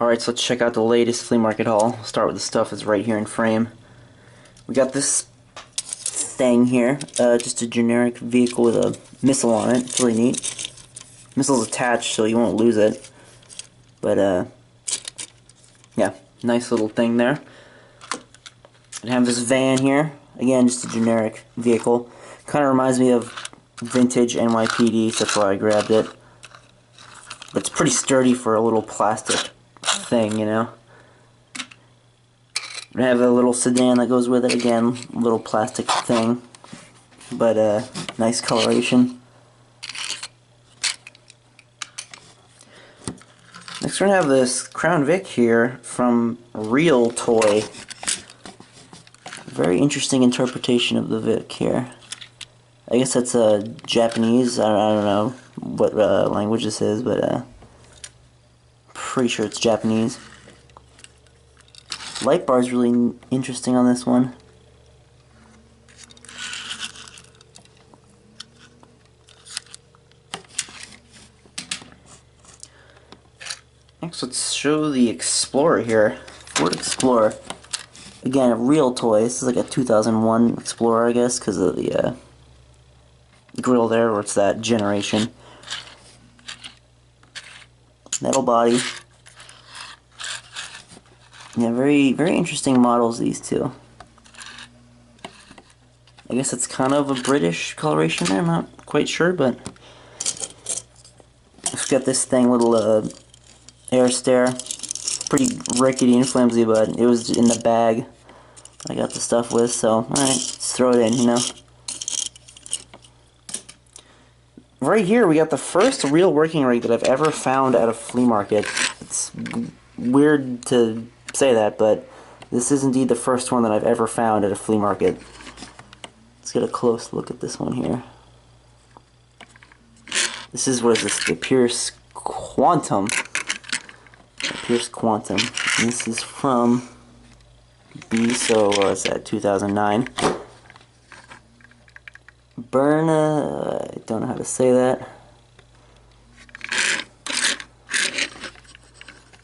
Alright, so let's check out the latest flea market haul. Start with the stuff that's right here in frame. We got this thing here, just a generic vehicle with a missile on it. It's really neat. Missile's attached so you won't lose it. But, yeah, nice little thing there. I have this van here. Again, just a generic vehicle. Kind of reminds me of vintage NYPD, so that's why I grabbed it. But it's pretty sturdy for a little plastic thing, you know. I have a little sedan that goes with it, again, little plastic thing, but nice coloration. Next we're going to have this Crown Vic here from Real Toy. Very interesting interpretation of the Vic here. I guess that's Japanese, I don't know what language this is, but pretty sure it's Japanese. Light bar is really interesting on this one. Next, let's show the Explorer here. Ford Explorer. Again, a Real Toy. This is like a 2001 Explorer, I guess, because of the grill there, or it's that generation. Metal body. Yeah, very interesting models, these two. I guess it's kind of a British coloration there, I'm not quite sure, but it's got this thing, little air stair. Pretty rickety and flimsy, but it was in the bag I got the stuff with, so alright, let's throw it in, you know. Right here we got the first real working rig that I've ever found at a flea market. It's weird to say that, but this is indeed the first one that I've ever found at a flea market. Let's get a close look at this one here. This is, what is this, the Pierce Quantum. The Pierce Quantum. And this is from B, so what's that, 2009. Berna, I don't know how to say that.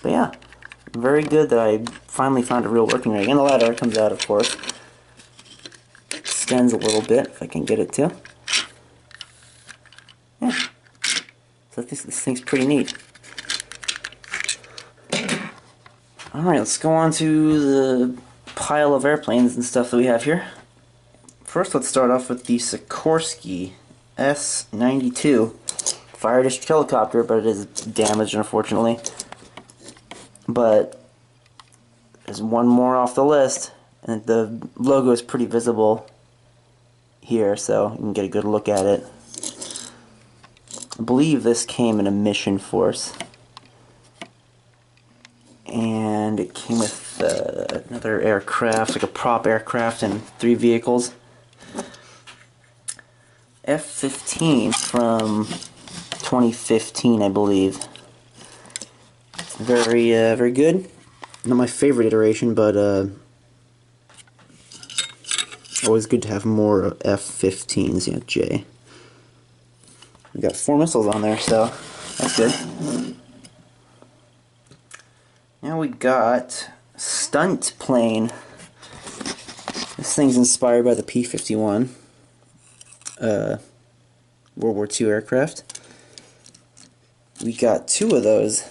But yeah, very good that I finally found a real working rig. And the ladder comes out, of course. Extends a little bit, if I can get it to. Yeah. So I think this thing's pretty neat. Alright, let's go on to the pile of airplanes and stuff that we have here. First, let's start off with the Sikorsky S92 Fire District Helicopter, but it is damaged, unfortunately. But there's one more off the list, and the logo is pretty visible here, so you can get a good look at it. I believe this came in a mission force, and it came with another aircraft, like a prop aircraft, and 3 vehicles. F-15 from 2015, I believe. Very good. Not my favorite iteration, but always good to have more F-15s. Yeah, J. We got 4 missiles on there, so that's good. Now we got Stunt Plane. This thing's inspired by the P-51. World War II aircraft. We got 2 of those.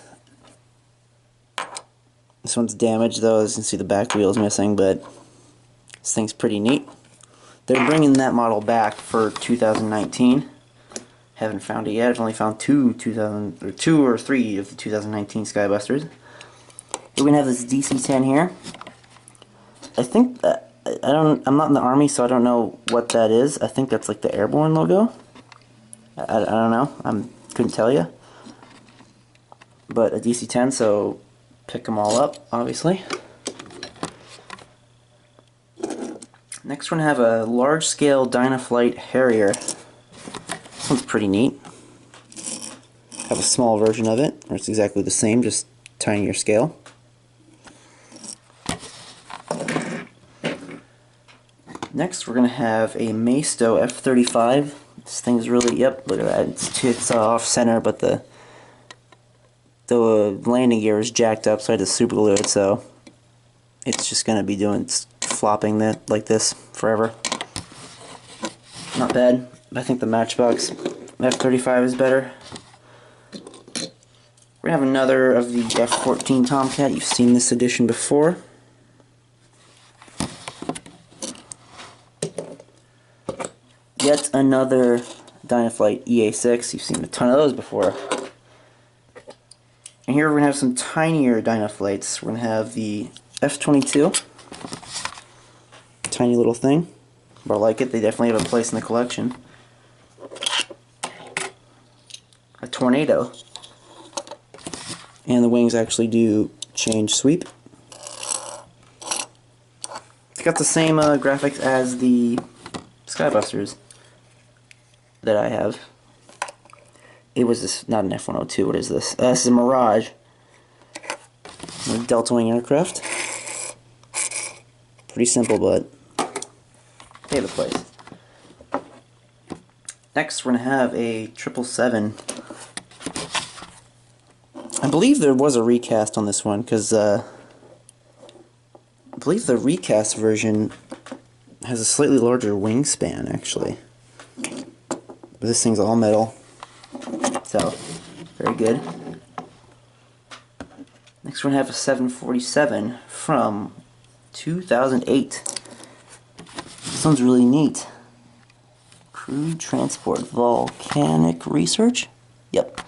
This one's damaged though, as you can see the back wheel's missing, but this thing's pretty neat. They're bringing that model back for 2019. Haven't found it yet. I've only found 2 or 3 of the 2019 Skybusters. We're gonna have this DC-10 here. I think that I'm not in the Army, so I don't know what that is. I think that's like the Airborne logo. I don't know. I couldn't tell you. But a DC-10, so pick them all up, obviously. Next, we're gonna have a large-scale dyna-flites harrier. This one's pretty neat. I have a small version of it, where it's exactly the same, just tinier scale. Next, we're going to have a Maystow F35. This thing's really, yep, look at that. It's off center, but the the landing gear is jacked up, so I had to super glue it, so it's just going to be doing flopping that like this forever. Not bad. I think the Matchbox F35 is better. We're going to have another of the F14 Tomcat. You've seen this edition before. Yet another Dyna-Flight EA6. You've seen a ton of those before. And here we're going to have some tinier Dyna-Flites. We're going to have the F22. Tiny little thing. But I like it. They definitely have a place in the collection. A Tornado. And the wings actually do change sweep. It's got the same graphics as the Skybusters that I have. It was this, not an F102, what is this? This is a Mirage. A Delta Wing aircraft. Pretty simple, but they have a place. Next, we're going to have a 777. I believe there was a recast on this one, because I believe the recast version has a slightly larger wingspan, actually. But this thing's all metal, so very good. Next, we're going to have a 747 from 2008. This one's really neat. Crew Transport Volcanic Research? Yep.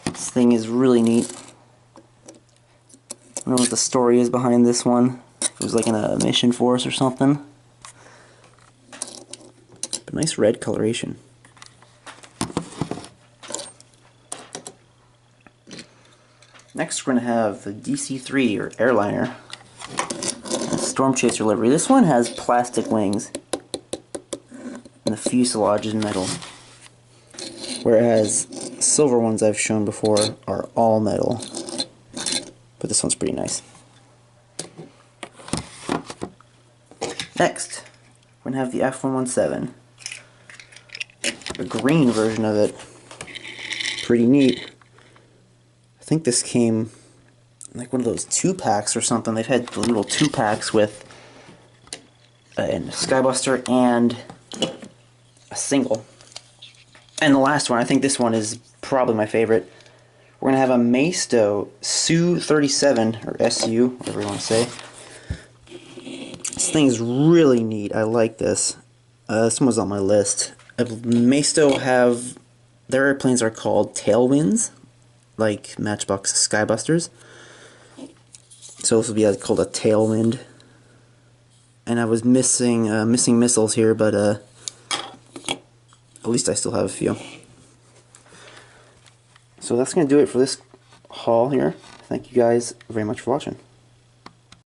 This thing is really neat. I don't know what the story is behind this one. It was like in a mission force or something. But nice red coloration. Next we're going to have the DC-3 or Airliner. Storm Chaser livery. This one has plastic wings. And the fuselage is metal. Whereas silver ones I've shown before are all metal. But this one's pretty nice. Next, we're going to have the F117. A green version of it. Pretty neat. I think this came like one of those 2-packs or something. They've had the little 2-packs with a Skybuster and a single. And the last one, I think this one is probably my favorite. We're going to have a Maystow Su-37, or SU, whatever you want to say. This thing is really neat. I like this. This one was on my list. Maystow have, their airplanes are called tailwinds, like Matchbox Skybusters. So this will be called a tailwind. And I was missing missiles here, but at least I still have a few. So that's going to do it for this haul here. Thank you guys very much for watching.